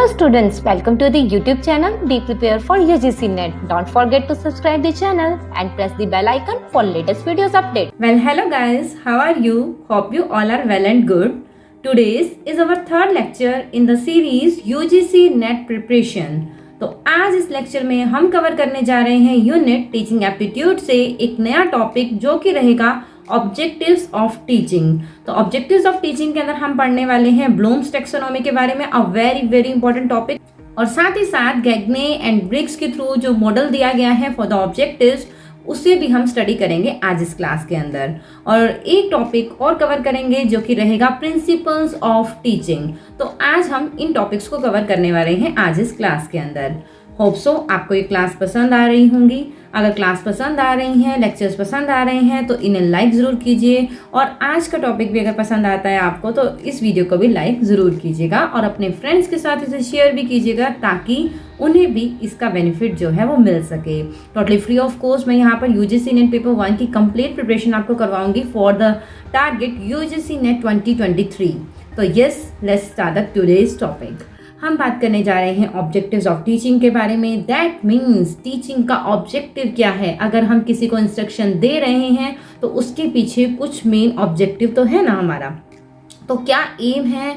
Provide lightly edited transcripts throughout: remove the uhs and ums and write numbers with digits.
Hello students, welcome to the YouTube channel Be Prepare for UGC NET. Don't forget to subscribe the channel and press the bell icon for latest videos update. Well, hello guys, how are you? Hope you all are well and good. Today's is our third lecture in the series UGC NET Preparation. तो आज इस lecture में हम cover करने जा रहे हैं unit teaching aptitude से एक नया टॉपिक जो कि रहेगा ऑब्जेक्टिव्स ऑफ टीचिंग। तो ऑब्जेक्टिव्स ऑफ टीचिंग के अंदर हम पढ़ने वाले हैं ब्लूम्स टैक्सोनॉमी के बारे में, a very very important topic, और साथ ही साथ गैग्ने एंड ब्रिग्स के थ्रू जो मॉडल दिया गया है फॉर द ऑब्जेक्टिव्स उससे भी हम स्टडी करेंगे आज इस क्लास के अंदर। और एक टॉपिक और कवर करेंगे जो कि रहेगा प्रिंसिपल्स ऑफ टीचिंग। तो आज हम इन टॉपिक्स को कवर करने वाले हैं आज इस क्लास के अंदर। होप सो आपको ये क्लास पसंद आ रही होंगी। अगर क्लास पसंद आ रही हैं, लेक्चर्स पसंद आ रहे हैं तो इन्हें लाइक ज़रूर कीजिए, और आज का टॉपिक भी अगर पसंद आता है आपको तो इस वीडियो को भी लाइक ज़रूर कीजिएगा और अपने फ्रेंड्स के साथ इसे शेयर भी कीजिएगा ताकि उन्हें भी इसका बेनिफिट जो है वो मिल सके। टोटली फ्री ऑफ कॉस्ट मैं यहाँ पर यूजीसी नेट पेपर 1 की कंप्लीट प्रिपरेशन आपको करवाऊंगी for the target UGC NET 2023। तो yes, let's start the today's topic. हम बात करने जा रहे हैं ऑब्जेक्टिव्स ऑफ टीचिंग के बारे में। दैट मीन्स टीचिंग का ऑब्जेक्टिव क्या है। अगर हम किसी को इंस्ट्रक्शन दे रहे हैं तो उसके पीछे कुछ मेन ऑब्जेक्टिव तो है ना हमारा। तो क्या एम है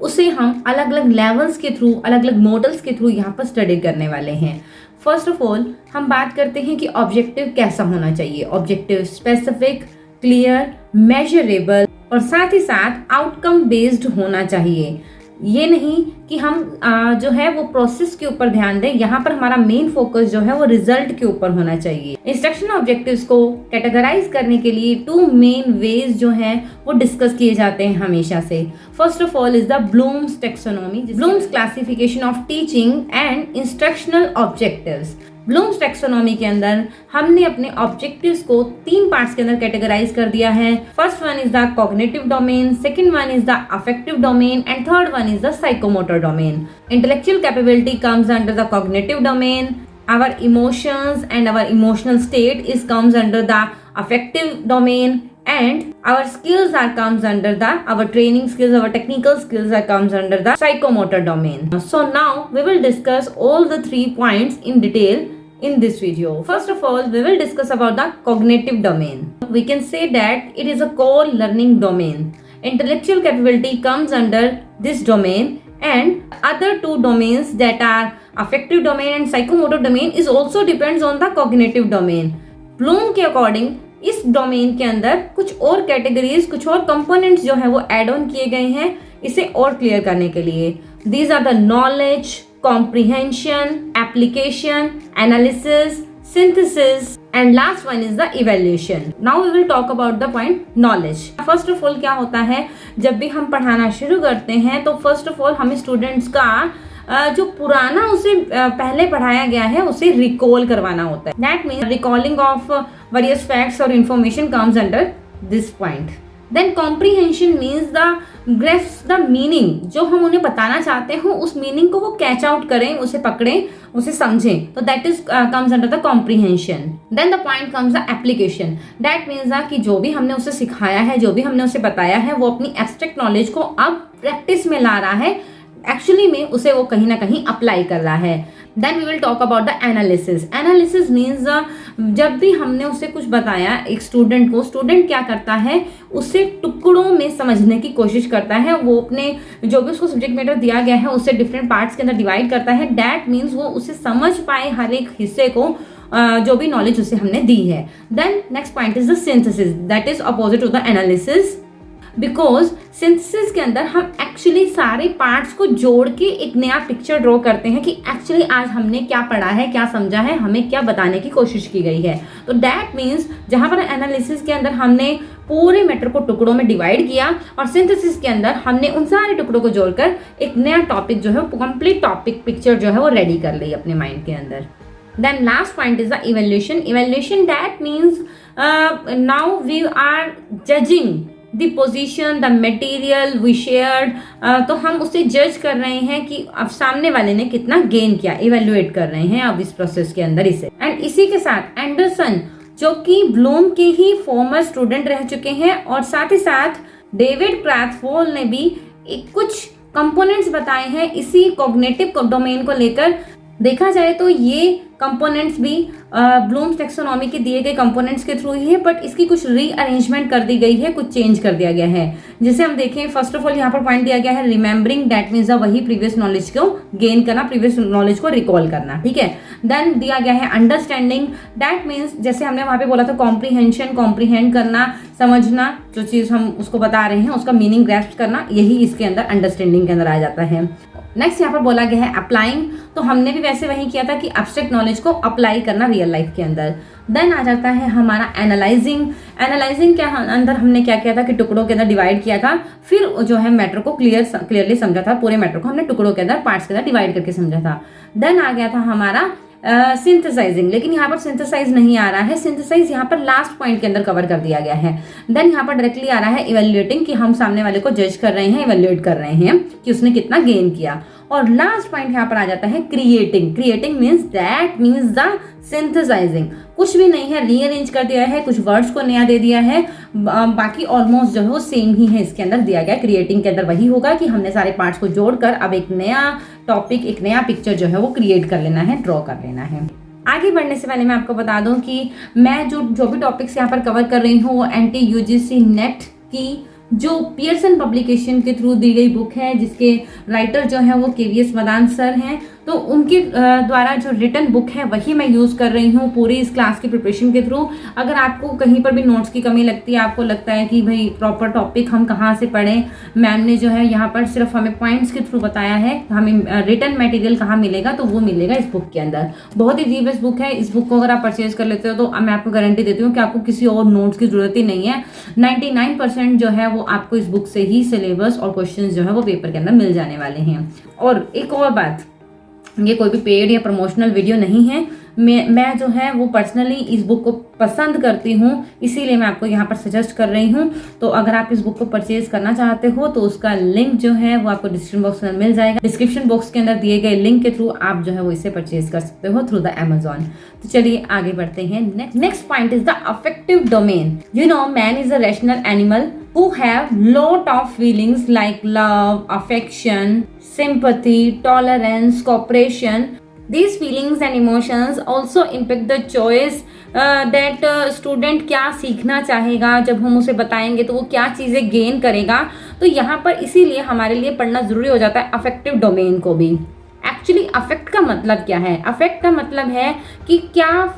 उसे हम अलग अलग लेवल्स के थ्रू, अलग अलग मॉडल्स के थ्रू यहाँ पर स्टडी करने वाले हैं। फर्स्ट ऑफ ऑल हम बात करते हैं कि ऑब्जेक्टिव कैसा होना चाहिए। ऑब्जेक्टिव स्पेसिफिक, क्लियर, मेजरेबल और साथ ही साथ आउटकम बेस्ड होना चाहिए। ये नहीं कि हम जो है वो प्रोसेस के ऊपर ध्यान दें, यहाँ पर हमारा मेन फोकस जो है वो रिजल्ट के ऊपर होना चाहिए। इंस्ट्रक्शन ऑब्जेक्टिव्स को कैटेगराइज करने के लिए टू मेन वेज जो हैं वो डिस्कस किए जाते हैं हमेशा से। First of all is the Bloom's taxonomy, Bloom's classification of teaching and instructional objectives. Bloom's taxonomy के अंदर हमने अपने ऑब्जेक्टिव्स को 3 पार्ट्स के अंदर कैटेगराइज कर दिया है। First one is the cognitive domain, second one is the affective domain and third one is the psychomotor domain. Intellectual capability comes under the cognitive domain, our emotions and our emotional state is comes under the affective domain, and our skills are comes under the our training skills, our technical skills are comes under the psychomotor domain. So now we will discuss all the 3 points in detail in this video. First of all, we will discuss about the cognitive domain. We can say that it is a core learning domain. Intellectual capability comes under this domain, and other 2 domains that are affective domain and psychomotor domain is also depends on the cognitive domain. Bloom के according इस domain के अंदर कुछ और categories, कुछ और components जो है वो एड ऑन किए गए हैं इसे और क्लियर करने के लिए। These are the knowledge, comprehension, application, analysis, synthesis, and last one is the evaluation. Now we will talk about the point knowledge. First of all क्या होता है, जब भी हम पढ़ाना शुरू करते हैं तो फर्स्ट ऑफ ऑल हमें स्टूडेंट्स का जो पुराना उसे पहले पढ़ाया गया है उसे रिकॉल करवाना होता है। That means recalling of various facts or information comes under this point. Then comprehension means the grasp the meaning, जो हम उन्हें बताना चाहते हो उस मीनिंग को वो कैच आउट करें, उसे पकड़ें, उसे समझें, तो that is comes under the comprehension. Then the point comes the application. That means कि जो भी हमने उसे सिखाया है, जो भी हमने उसे बताया है वो अपनी एब्स्ट्रैक्ट नॉलेज को अब प्रैक्टिस में ला रहा है, एक्चुअली में उसे वो कहीं ना कहीं अप्लाई कर रहा है। Then we will talk about the analysis. Analysis means जब भी हमने उसे कुछ बताया एक स्टूडेंट को, स्टूडेंट क्या करता है उसे टुकड़ों में समझने की कोशिश करता है। वो अपने जो भी उसको सब्जेक्ट मैटर दिया गया है उससे डिफरेंट पार्ट्स के अंदर डिवाइड करता है। दैट मीन्स वो उसे समझ पाए हर एक हिस्से को, जो भी नॉलेज उसे हमने दी है। Then next point is the synthesis, that is opposite to the analysis, because synthesis के अंदर हम एक्चुअली सारे पार्ट्स को जोड़ के एक नया पिक्चर ड्रॉ करते हैं कि एक्चुअली आज हमने क्या पढ़ा है, क्या समझा है, हमें क्या बताने की कोशिश की गई है। तो दैट मीन्स जहां पर एनालिसिस के अंदर हमने पूरे मैटर को टुकड़ों में डिवाइड किया और सिंथेसिस के अंदर हमने उन सारे टुकड़ों को जोड़कर एक नया टॉपिक जो है कंप्लीट टॉपिक पिक्चर जो है वो रेडी कर ली अपने माइंड के अंदर। Then last point is the evaluation. Evaluation that means now we are judging the position, the material we shared. तो हम उसे जज कर रहे हैं कि अब सामने वाले ने कितना गेन किया, इवेल्युएट कर रहे हैं अब इस प्रोसेस के अंदर इसे। एंड इसी के साथ एंडरसन जो कि ब्लूम के ही फॉर्मर स्टूडेंट रह चुके हैं और साथ ही साथ डेविड क्रैथवोल ने भी कुछ कंपोनेंट्स बताए हैं इसी कॉग्निटिव डोमेन को लेकर। देखा जाए तो ये कंपोनेंट्स भी ब्लूम्स टैक्सोनॉमी के दिए गए कंपोनेंट्स के थ्रू ही है, बट इसकी कुछ रीअरेंजमेंट कर दी गई है, कुछ चेंज कर दिया गया है। जैसे हम देखें, फर्स्ट ऑफ ऑल यहाँ पर पॉइंट दिया गया है रिमेंबरिंग, दैट मीन्स वही प्रीवियस नॉलेज को गेन करना, प्रीवियस नॉलेज को रिकॉल करना, ठीक है। देन दिया गया है अंडरस्टैंडिंग, दैट मीन्स जैसे हमने वहां पे बोला था कॉम्प्रीहेंशन, कॉम्प्रीहेंड करना, समझना, जो चीज हम उसको बता रहे हैं उसका मीनिंग ग्रैस्प करना, यही इसके अंदर अंडरस्टैंडिंग के अंदर आ जाता है। नेक्स्ट यहाँ पर बोला गया है अप्लाइंग, तो हमने भी वैसे वही किया था कि एब्स्ट्रैक्ट नॉलेज को अप्लाई करना रियल लाइफ के अंदर। देन आ जाता है हमारा एनालाइजिंग। एनालाइजिंग के अंदर हमने क्या किया था कि टुकड़ों के अंदर डिवाइड किया था, फिर जो है मैटर को क्लियरली समझा था, पूरे मैटर को हमने टुकड़ों के अंदर, पार्ट्स के अंदर डिवाइड करके समझा था। देन आ गया था हमारा सिंथेसाइजिंग, लेकिन यहाँ पर सिंथेसाइज नहीं आ रहा है, सिंथेसाइज यहाँ पर लास्ट पॉइंट के अंदर कवर कर दिया गया है। देन यहाँ पर डायरेक्टली आ रहा है इवेल्युएटिंग, कि हम सामने वाले को जज कर रहे हैं, इवेल्युएट कर रहे हैं कि उसने कितना गेन किया। और लास्ट पॉइंट यहाँ पर आ जाता है creating. Creating means that means the synthesising, कुछ भी नहीं है, रीअरेंज कर दिया है, कुछ वर्ड्स को नया दे दिया है, बाकी ऑलमोस्ट जो है वो सेम ही है इसके अंदर दिया गया। क्रिएटिंग के अंदर वही होगा कि हमने सारे पार्ट्स को जोड़कर अब एक नया टॉपिक, एक नया पिक्चर जो है वो क्रिएट कर लेना है, ड्रॉ कर लेना है। आगे बढ़ने से पहले मैं आपको बता दूं कि मैं जो भी टॉपिक्स यहाँ पर कवर कर रही हूँ वो एंटी यूजीसी नेट की जो पियर्सन पब्लिकेशन के थ्रू दी गई बुक है, जिसके राइटर जो है वो केवीएस मदान सर हैं, तो उनके द्वारा जो रिटन बुक है वही मैं यूज़ कर रही हूँ पूरी इस क्लास की प्रिपरेशन के थ्रू। अगर आपको कहीं पर भी नोट्स की कमी लगती है, आपको लगता है कि भाई प्रॉपर टॉपिक हम कहाँ से पढ़ें, मैम ने जो है यहाँ पर सिर्फ हमें पॉइंट्स के थ्रू बताया है, हमें रिटन मटेरियल कहाँ मिलेगा, तो वो मिलेगा इस बुक के अंदर। बहुत ही जीवस बुक है, इस बुक को अगर आप परचेज कर लेते हो तो मैं आपको गारंटी देती हूँ कि आपको किसी और नोट्स की जरूरत ही नहीं है। 99% जो है वो आपको इस बुक से ही सिलेबस और क्वेश्चंस जो है वो पेपर के अंदर मिल जाने वाले हैं। और एक और बात, ये कोई भी पेड या प्रमोशनल वीडियो नहीं है, मैं जो है वो पर्सनली इस बुक को पसंद करती हूँ, इसीलिए मैं आपको यहाँ पर सजेस्ट कर रही हूँ। तो अगर आप इस बुक को परचेज करना चाहते हो तो उसका लिंक जो है वो आपको डिस्क्रिप्शन बॉक्स में मिल जाएगा। डिस्क्रिप्शन बॉक्स के अंदर दिए गए लिंक के थ्रू आप जो है वो इसे परचेज कर सकते हो थ्रू द Amazon। तो चलिए आगे बढ़ते हैं। Next point is the affective domain. You know, man is a rational animal who have lot of feelings like love, affection, sympathy, tolerance, cooperation. These feelings and emotions also impact the choice that student क्या सीखना चाहेगा, जब हम उसे बताएंगे तो वो क्या चीज़ें गेन करेगा। तो यहाँ पर इसीलिए हमारे लिए पढ़ना जरूरी हो जाता है अफेक्टिव डोमेन को भी। एक्चुअली अफेक्ट का मतलब क्या है? अफेक्ट का मतलब है कि क्या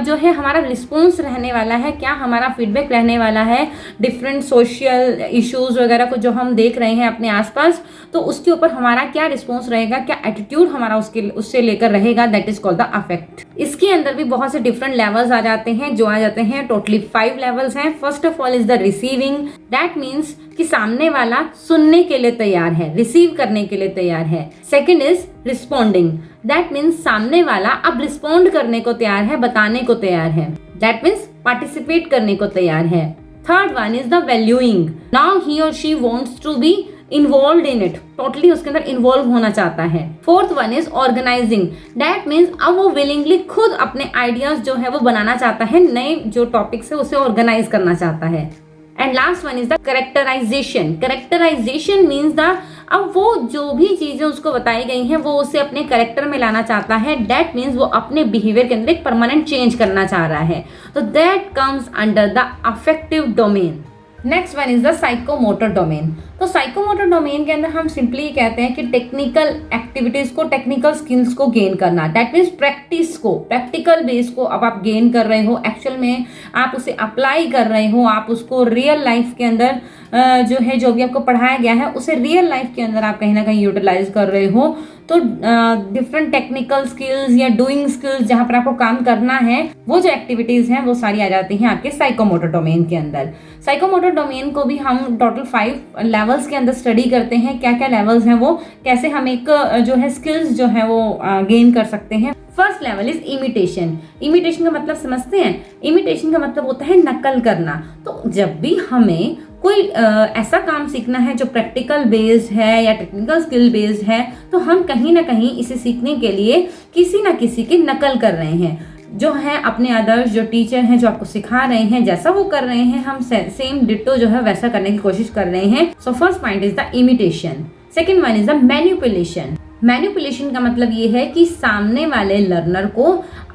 जो है हमारा रिस्पॉन्स रहने वाला है, क्या हमारा फीडबैक रहने वाला है डिफरेंट सोशल इश्यूज वगैरह को जो हम देख रहे हैं अपने आसपास, तो उसके ऊपर हमारा क्या रिस्पॉन्स रहेगा, क्या एटीट्यूड हमारा उससे लेकर रहेगा, that is called the affect. इसके अंदर भी बहुत से डिफरेंट लेवल्स आ जाते हैं, जो आ जाते हैं टोटली 5 लेवल्स हैं। First of all is the receiving, that means कि सामने वाला सुनने के लिए तैयार है, रिसीव करने के लिए तैयार है। Second is responding, that means सामने वाला अब रिस्पॉन्ड करने को तैयार है, बताने को तैयार है, दैट मीन्स पार्टिसिपेट करने को तैयार है। Third one is the valuing, now he और she wants to be involve in it, totally उसके अंदर इन्वॉल्व होना चाहता है। Fourth one is organising, that means अब वो विलिंगली खुद अपने आइडियाज जो है वो बनाना चाहता है, नए जो टॉपिक्स है उसे ऑर्गेनाइज करना चाहता है। And last one is the characterisation. Characterisation means the अब वो जो भी चीजें उसको बताई गई हैं वो उसे अपने करेक्टर में लाना चाहता है, दैट मीन्स वो अपने बिहेवियर के अंदर एक परमानेंट चेंज करना चाह रहा है। तो that comes under the affective domain. Next one is the psychomotor domain. तो साइकोमोटर डोमेन के अंदर हम सिंपली कहते हैं कि टेक्निकल एक्टिविटीज को, टेक्निकल स्किल्स को गेन करना, दैट मीन्स प्रैक्टिस को, प्रैक्टिकल बेस को अब आप गेन कर रहे हो, एक्चुअल में आप उसे अप्लाई कर रहे हो, आप उसको रियल लाइफ के अंदर जो है जो भी आपको पढ़ाया गया है उसे रियल लाइफ के अंदर आप कहीं ना कहीं यूटिलाइज कर रहे हो। तो डिफरेंट टेक्निकल स्किल्स या डूइंग स्किल्स जहां पर आपको काम करना है, वो जो एक्टिविटीज हैं वो सारी आ जाती हैं आपके साइकोमोटर डोमेन के अंदर। साइकोमोटर डोमेन को भी हम टोटल 5 लेवल्स के अंदर स्टडी करते हैं, क्या क्या लेवल्स हैं वो, कैसे हम एक जो है स्किल्स जो है वो गेन कर सकते हैं। First level is imitation. Imitation का मतलब समझते हैं? इमिटेशन का मतलब होता है नकल करना। तो जब भी हमें कोई ऐसा काम सीखना है जो प्रैक्टिकल बेस्ड है या टेक्निकल स्किल बेस्ड है, तो हम कहीं ना कहीं इसे सीखने के लिए किसी ना किसी की नकल कर रहे हैं, जो है अपने अदर्स जो टीचर हैं जो आपको सिखा रहे हैं, जैसा वो कर रहे हैं हम सेम डिट्टो जो है वैसा करने की कोशिश कर रहे हैं। So first point is the imitation. Second one is the manipulation. Manipulation का मतलब ये है कि सामने वाले लर्नर को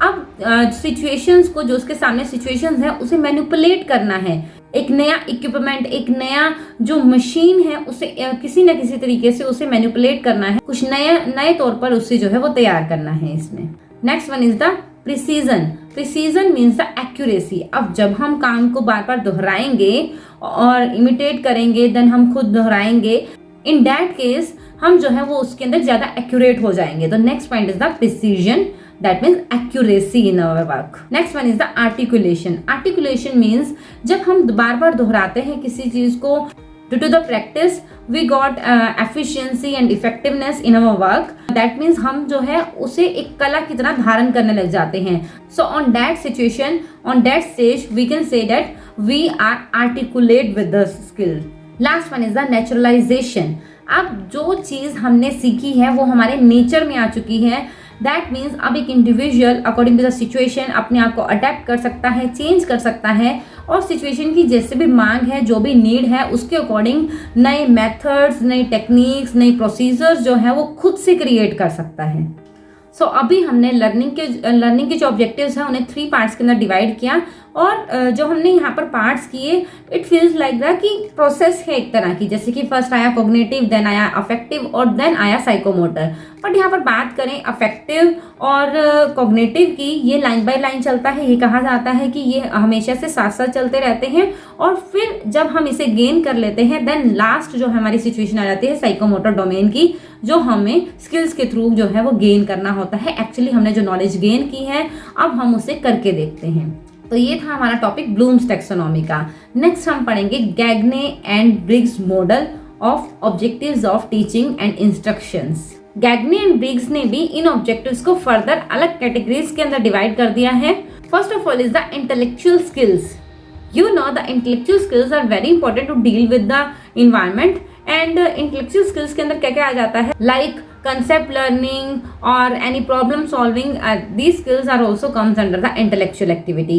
अब सिचुएशंस को, जो उसके सामने सिचुएशंस है, उसे मैनिपुलेट करना है। एक नया इक्विपमेंट, एक नया जो मशीन है, उसे किसी न किसी तरीके से उसे मैनिपुलेट करना है, कुछ नए तौर पर उससे जो है वो तैयार करना है इसमें। Next one is the precision. Precision means the accuracy. अब जब हम काम को बार बार दोहराएंगे और इमिटेट करेंगे, देन हम खुद दोहराएंगे, इन दैट केस हम जो है वो उसके अंदर ज्यादा एक्यूरेट हो जाएंगे। तो next point is the precision, that means accuracy in our work. Next one is the articulation. Articulation means जब हम बार बार दोहराते हैं किसी चीज को, due to the practice we got efficiency and effectiveness in our work. That means हम जो है उसे एक कला की तरह धारण करने लग जाते हैं। So on that situation, on that stage we can say that we are articulate with the skill. Last one is the naturalization. अब जो चीज हमने सीखी है वो हमारे नेचर में आ चुकी है। दैट मीन्स अब एक individual according to the situation अपने आप को अडेप्ट कर सकता है, चेंज कर सकता है, और सिचुएशन की जैसे भी मांग है, जो भी नीड है, उसके अकॉर्डिंग नए मेथड्स, नई टेक्निक्स, नई प्रोसीजर्स जो है वो खुद से क्रिएट कर सकता है। सो अभी हमने लर्निंग के जो ऑब्जेक्टिव्स हैं उन्हें 3 पार्ट्स के अंदर डिवाइड किया, और जो हमने यहाँ पर पार्ट्स किए, इट फील्स लाइक दैट कि प्रोसेस है एक तरह की, जैसे कि फर्स्ट आया कॉग्निटिव, देन आया अफेक्टिव, और देन आया साइकोमोटर। बट यहाँ पर बात करें अफेक्टिव और कॉग्निटिव की, ये लाइन बाय लाइन चलता है। ये कहा जाता है कि ये हमेशा से साथ साथ चलते रहते हैं, और फिर जब हम इसे गेन कर लेते हैं, देन लास्ट जो हमारी सिचुएशन आ जाती है साइकोमोटर डोमेन की, जो हमें स्किल्स के थ्रू जो है वो गेन करना होता है। एक्चुअली हमने जो नॉलेज गेन की है, अब हम उसे करके देखते हैं। तो ये था हमारा टॉपिक ब्लूम्स टैक्सोनॉमी का। नेक्स्ट हम पढ़ेंगे Gagne and Briggs model of objectives of teaching and instructions. Gagne and Briggs ने भी इन ऑब्जेक्टिव्स को फर्दर अलग कैटेगरीज के अंदर डिवाइड कर दिया है। First of all is the intellectual skills. You know the intellectual skills are very important to deal with the environment, and intellectual skills के अंदर क्या क्या आ जाता है, like concept learning or any problem solving. These skills are also comes under the intellectual activity.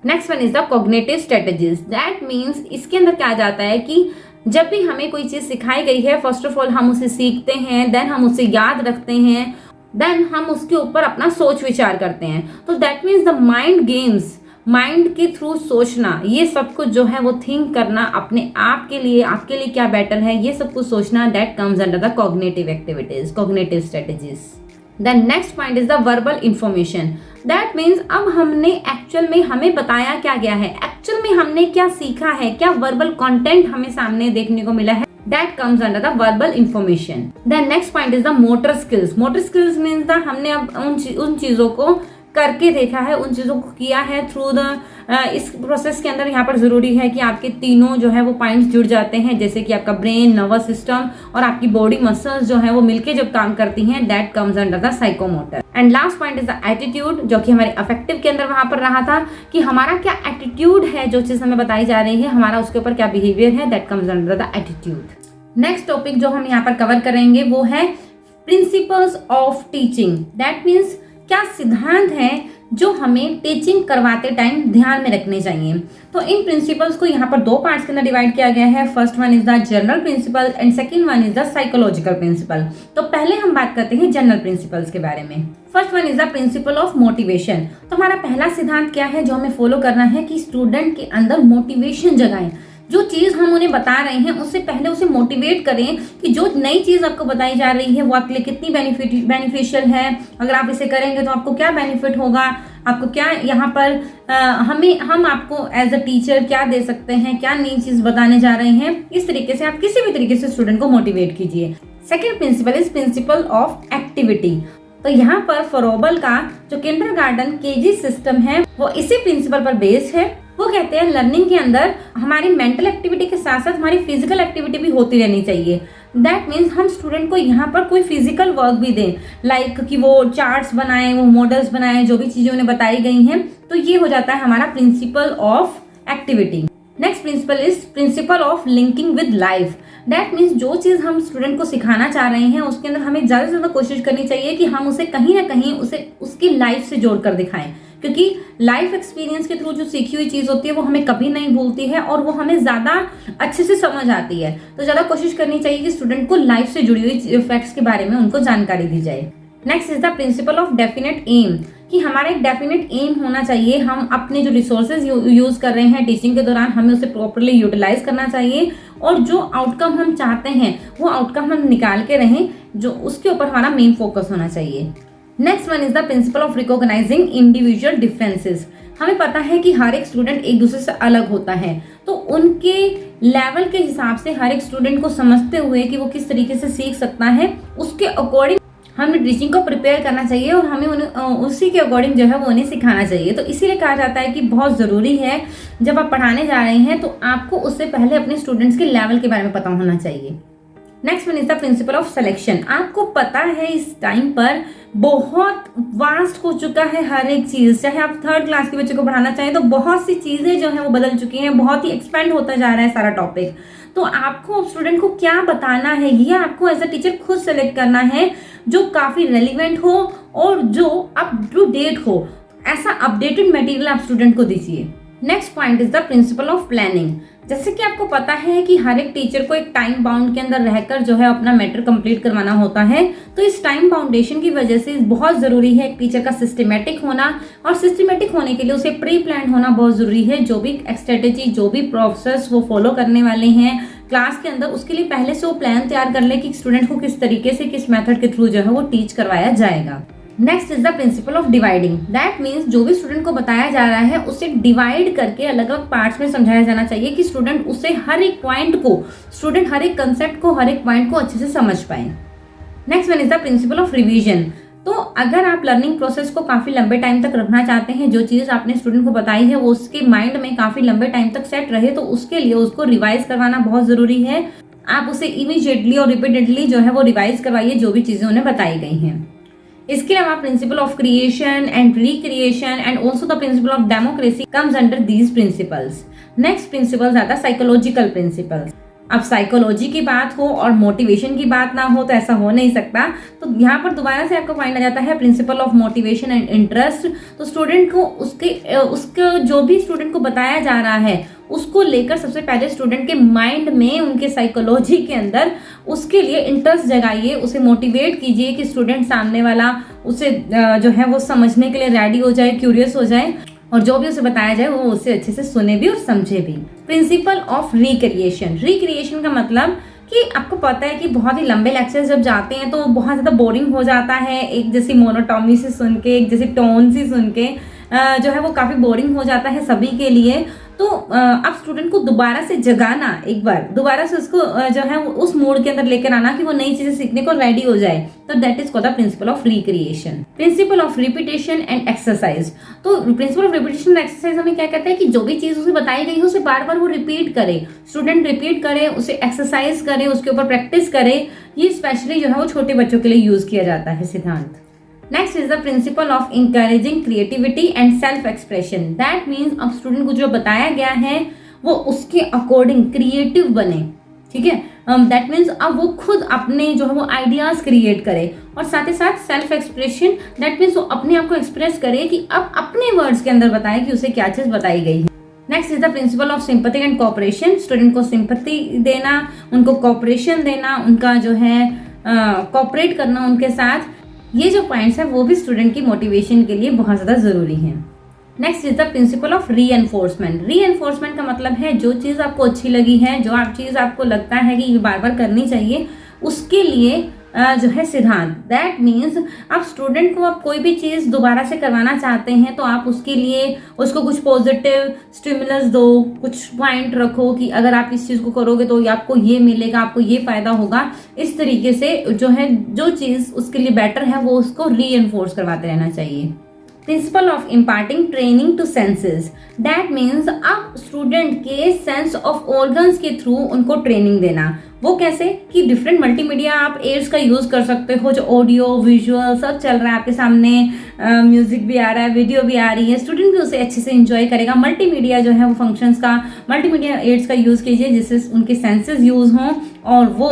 Next one is the cognitive strategies. That means इसके अंदर क्या आ जाता है कि जब भी हमें कोई चीज सिखाई गई है, फर्स्ट ऑफ ऑल हम उसे सीखते हैं, देन हम उसे याद रखते हैं, देन हम उसके ऊपर अपना सोच विचार करते हैं। तो that means the mind games, mind के थ्रू सोचना, ये सब कुछ जो है वो थिंक करना अपने आप के लिए, आपके लिए क्या बेटर है, ये सब कुछ सोचना, that comes under the cognitive activities, cognitive strategies. Then next point is the verbal information. That means अब हमने एक्चुअल में हमें बताया क्या गया है, एक्चुअल में हमने क्या सीखा है, क्या वर्बल कंटेंट हमें सामने देखने को मिला है, that comes under the verbal information. Then next point is the motor skills. Motor skills means the हमने अब उन चीजों को करके देखा है, उन चीजों को किया है थ्रू द इस प्रोसेस के अंदर यहाँ पर जरूरी है कि आपके तीनों जो है वो पॉइंट्स जुड़ जाते हैं, जैसे कि आपका ब्रेन, नर्वस सिस्टम और आपकी बॉडी मसल्स जो है वो मिलके जब काम करती हैं, that comes under the psychomotor. And last point is the attitude, जो कि हमारे अफेक्टिव के अंदर वहां पर रहा था कि हमारा क्या एटीट्यूड है, जो चीज हमें बताई जा रही है, हमारा उसके ऊपर क्या बिहेवियर है, that comes under the attitude. Next topic जो हम यहाँ पर कवर करेंगे वो है principles of teaching. That means क्या सिद्धांत हैं जो हमें टीचिंग करवाते टाइम ध्यान में रखने चाहिए। तो इन प्रिंसिपल्स को यहाँ पर 2 पार्ट्स के अंदर डिवाइड किया गया है। First one is the general principle and second one is the psychological principle. तो पहले हम बात करते हैं जनरल प्रिंसिपल्स के बारे में। First one is the principle of motivation. तो हमारा पहला सिद्धांत क्या है जो हमें फॉलो करना है कि स्टूडेंट के अंदर मोटिवेशन जगाएं। जो चीज हम उन्हें बता रहे हैं उससे पहले उसे मोटिवेट करें कि जो नई चीज आपको बताई जा रही है वो आपके लिए कितनी बेनिफिशियल है, अगर आप इसे करेंगे तो आपको क्या बेनिफिट होगा, आपको क्या यहाँ पर हम आपको एज अ टीचर क्या दे सकते हैं, क्या नई चीज बताने जा रहे हैं। इस तरीके से आप किसी भी तरीके से स्टूडेंट को मोटिवेट कीजिए। Second principle is principle of activity. तो यहाँ पर फरोबल का जो किंडरगार्टन केजी सिस्टम है वो इसी प्रिंसिपल पर बेस्ड है। वो कहते हैं लर्निंग के अंदर हमारी मेंटल एक्टिविटी के साथ साथ हमारी फिजिकल एक्टिविटी भी होती रहनी चाहिए। दैट मीन्स हम स्टूडेंट को यहाँ पर कोई फिजिकल वर्क भी दें, लाइक कि वो चार्ट्स बनाएं, वो मॉडल्स बनाएं, जो भी चीजें उन्हें बताई गई हैं। तो ये हो जाता है हमारा principal of activity. Next principle is principle of linking with life. That means जो चीज हम स्टूडेंट को सिखाना चाह रहे हैं उसके अंदर हमें ज्यादा से ज्यादा कोशिश करनी चाहिए कि हम उसे कहीं ना कहीं उसे उसकी लाइफ से जोड़कर दिखाएं, क्योंकि लाइफ एक्सपीरियंस के थ्रू जो सीखी हुई चीज होती है वो हमें कभी नहीं भूलती है और वो हमें ज्यादा अच्छे से समझ आती है। तो ज्यादा कोशिश करनी चाहिए कि स्टूडेंट को लाइफ से जुड़ी हुई फैक्ट्स के बारे में उनको जानकारी दी जाए। Next is the principle of definite aim, कि हमारा एक डेफिनेट एम होना चाहिए। हम अपने जो रिसोर्सेज यूज कर रहे हैं टीचिंग के दौरान हमें उसे प्रॉपरली यूटिलाइज करना चाहिए और जो आउटकम हम चाहते हैं वो आउटकम हम निकाल के रहें, जो उसके ऊपर हमारा मेन फोकस होना चाहिए। Next one is the principle of recognising individual differences. हमें पता है कि हर एक स्टूडेंट एक दूसरे से अलग होता है, तो उनके लेवल के हिसाब से हर एक स्टूडेंट को समझते हुए कि वो किस तरीके से सीख सकता है, उसके अकॉर्डिंग हमें टीचिंग को प्रिपेयर करना चाहिए और हमें उन्हें उसी के अकॉर्डिंग जो है वो उन्हें सिखाना चाहिए। तो इसीलिए कहा जाता है कि बहुत ज़रूरी है जब आप पढ़ाने जा रहे हैं तो आपको उससे पहले अपने स्टूडेंट्स के लेवल के बारे में पता होना चाहिए। Next one is the principle of selection. आपको पता है इस टाइम पर बहुत वास्ट हो चुका है हर एक चीज़, चाहे आप 3rd क्लास के बच्चे को पढ़ाना चाहें तो बहुत सी चीज़ें जो है वो बदल चुकी हैं, बहुत ही एक्सपेंड होता जा रहा है सारा टॉपिक। तो आपको स्टूडेंट को क्या बताना है ये आपको एज अ टीचर खुद सेलेक्ट करना है, जो काफ़ी रेलिवेंट हो और जो अप टू डेट हो। ऐसा अपडेटेड मटेरियल आप स्टूडेंट को दीजिए। Next point is the principle of planning. जैसे कि आपको पता है कि हर एक टीचर को एक टाइम बाउंड के अंदर रहकर जो है अपना मैटर कंप्लीट करवाना होता है, तो इस टाइम बाउंडेशन की वजह से बहुत जरूरी है एक टीचर का सिस्टमेटिक होना, और सिस्टमेटिक होने के लिए उसे प्री प्लान होना बहुत जरूरी है। जो भी स्ट्रेटेजी, जो भी प्रोसेस वो फॉलो करने वाले हैं क्लास के अंदर, उसके लिए पहले से वो प्लान तैयार कर ले कि स्टूडेंट को किस तरीके से, किस मेथड के थ्रू जो है वो टीच करवाया जाएगा। Next is the principle of dividing. That means जो भी स्टूडेंट को बताया जा रहा है उसे डिवाइड करके अलग अलग पार्ट्स में समझाया जाना चाहिए कि स्टूडेंट उसे हर एक पॉइंट को, स्टूडेंट हर एक कंसेप्ट को, हर एक पॉइंट को अच्छे से समझ पाए। Next one is the principle of revision. तो अगर आप लर्निंग प्रोसेस को काफी लंबे टाइम तक रखना चाहते हैं, जो चीज आपने स्टूडेंट को बताई है वो उसके माइंड में काफी लंबे टाइम तक सेट रहे, तो उसके लिए उसको रिवाइज करवाना बहुत जरूरी है। आप उसे इमीडिएटली और रिपीटेडली जो है वो रिवाइज करवाइए जो भी चीजें उन्हें बताई गई हैं। इसके अलावा principle of creation and recreation and also the principle of democracy comes under these principles. Next principles are the psychological principles. अब साइकोलॉजी की बात हो और मोटिवेशन की बात ना हो तो ऐसा हो नहीं सकता। तो यहाँ पर दोबारा से आपका पॉइंट आ जाता है principle of motivation and interest. तो स्टूडेंट को उसके जो भी स्टूडेंट को बताया जा रहा है उसको लेकर सबसे पहले स्टूडेंट के माइंड में, उनके साइकोलॉजी के अंदर उसके लिए इंटरेस्ट जगाइए, उसे मोटिवेट कीजिए कि स्टूडेंट सामने वाला उसे जो है वो समझने के लिए रेडी हो जाए, क्यूरियस हो जाए, और जो भी उसे बताया जाए वो उसे अच्छे से सुने भी और समझे भी। Principal of recreation. रिक्रिएशन का मतलब कि आपको पता है कि बहुत ही लंबे लेक्चर्स जब जाते हैं तो बहुत ज़्यादा बोरिंग हो जाता है, एक जैसी मोनोटोमी से सुन के, एक जैसी टोन से सुन के जो है वो काफ़ी बोरिंग हो जाता है सभी के लिए। तो आप स्टूडेंट को दोबारा से जगाना, एक बार दोबारा से उसको जो है उस मूड के अंदर लेकर आना कि वो नई चीजें सीखने को रेडी हो जाए, तो that is called the principle of recreation. Principle of repetition and exercise. तो principle of repetition and exercise हमें क्या कहता है कि जो भी चीज उसे बताई गई है उसे बार बार वो रिपीट करे, स्टूडेंट रिपीट करे, उसे एक्सरसाइज करे, उसके ऊपर प्रैक्टिस करे। ये स्पेशली जो है वो छोटे बच्चों के लिए यूज किया जाता है सिद्धांत। Next is the principle of encouraging creativity and self expression. That means अब स्टूडेंट को जो बताया गया है वो उसके अकॉर्डिंग क्रिएटिव बने, ठीक है। दैट मीन्स अब वो खुद अपने जो है वो आइडियाज क्रिएट करे, और साथ ही साथ सेल्फ एक्सप्रेशन, दैट मीन्स वो अपने आप को एक्सप्रेस करे कि अब अपने वर्ड्स के अंदर बताए कि उसे क्या चीज बताई गई है। Next is the principle of sympathy and cooperation. Student को सिंपैथी देना, उनको कोऑपरेशन देना, उनका जो है कोऑपरेट करना उनके साथ, ये जो पॉइंट्स हैं वो भी स्टूडेंट की मोटिवेशन के लिए बहुत ज़्यादा ज़रूरी हैं। Next is the principle of reinforcement. Reinforcement का मतलब है जो चीज़ आपको अच्छी लगी है, जो चीज़ आपको लगता है कि ये बार बार करनी चाहिए, उसके लिए जो है सिद्धांत। दैट मीन्स आप स्टूडेंट को आप कोई भी चीज़ दोबारा से करवाना चाहते हैं तो आप उसके लिए उसको कुछ पॉजिटिव स्टिमुलस दो, कुछ पॉइंट रखो कि अगर आप इस चीज़ को करोगे तो आपको ये मिलेगा, आपको ये फायदा होगा। इस तरीके से जो है जो चीज़ उसके लिए बेटर है वो उसको रीएनफोर्स करवाते रहना चाहिए। Principle of imparting training to senses. That means अब स्टूडेंट के सेंस ऑफ ऑर्गन्स के थ्रू उनको ट्रेनिंग देना। वो कैसे कि डिफरेंट मल्टीमीडिया आप एड्स का यूज कर सकते हो, जो ऑडियो विजुअल सब चल रहा है आपके सामने, म्यूजिक भी आ रहा है, वीडियो भी आ रही है, स्टूडेंट भी उसे अच्छे से एंजॉय करेगा। मल्टीमीडिया जो है वो फंक्शंस का, मल्टीमीडिया एड्स का यूज कीजिए जिससे उनके सेंसेस यूज हों और वो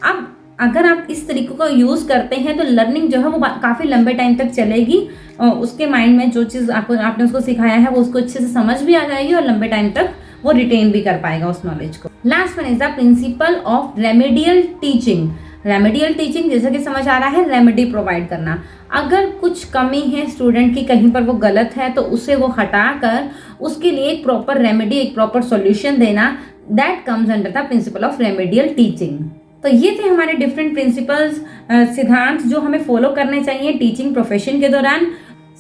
अब अगर आप इस तरीके का यूज़ करते हैं तो लर्निंग जो है वो काफ़ी लंबे टाइम तक चलेगी और उसके माइंड में जो चीज़ आपने उसको सिखाया है वो उसको अच्छे से समझ भी आ जाएगी और लंबे टाइम तक वो रिटेन भी कर पाएगा उस नॉलेज को। Last one is the principle of remedial teaching. Remedial teaching जैसे कि समझ आ रहा है, रेमेडी प्रोवाइड करना। अगर कुछ कमी है स्टूडेंट की, कहीं पर वो गलत है, तो उसे वो हटाकर उसके लिए एक प्रॉपर रेमेडी, एक प्रॉपर सॉल्यूशन देना, that comes under the principle of remedial teaching. तो ये थे हमारे डिफरेंट प्रिंसिपल्स, सिद्धांत जो हमें फॉलो करने चाहिए टीचिंग प्रोफेशन के दौरान।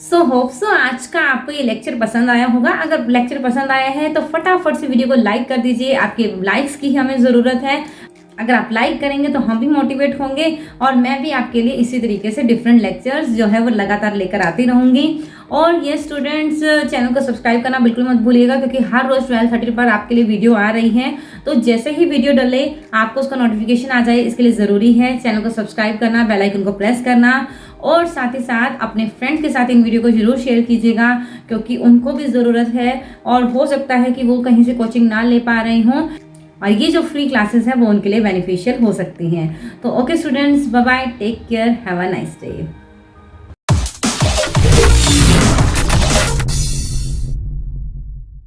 सो होप सो आज का आपको ये लेक्चर पसंद आया होगा। अगर लेक्चर पसंद आया है तो फटाफट से वीडियो को लाइक कर दीजिए, आपके लाइक्स की हमें ज़रूरत है। अगर आप लाइक करेंगे तो हम भी मोटिवेट होंगे और मैं भी आपके लिए इसी तरीके से डिफरेंट लेक्चर्स जो है वो लगातार लेकर आती रहूंगी। और ये स्टूडेंट्स, चैनल को सब्सक्राइब करना बिल्कुल मत भूलिएगा, क्योंकि हर रोज 12:30 पर आपके लिए वीडियो आ रही है। तो जैसे ही वीडियो डले आपको उसका नोटिफिकेशन आ जाए, इसके लिए ज़रूरी है चैनल को सब्सक्राइब करना, बेल आइकन को प्रेस करना और साथ ही साथ अपने फ्रेंड्स के साथ इन वीडियो को जरूर शेयर कीजिएगा, क्योंकि उनको भी ज़रूरत है और हो सकता है कि वो कहीं से कोचिंग ना ले पा रहे हों और ये जो फ्री क्लासेस हैं वो उनके लिए बेनिफिशियल हो सकती हैं। तो okay students, bye bye, take care, have a nice day.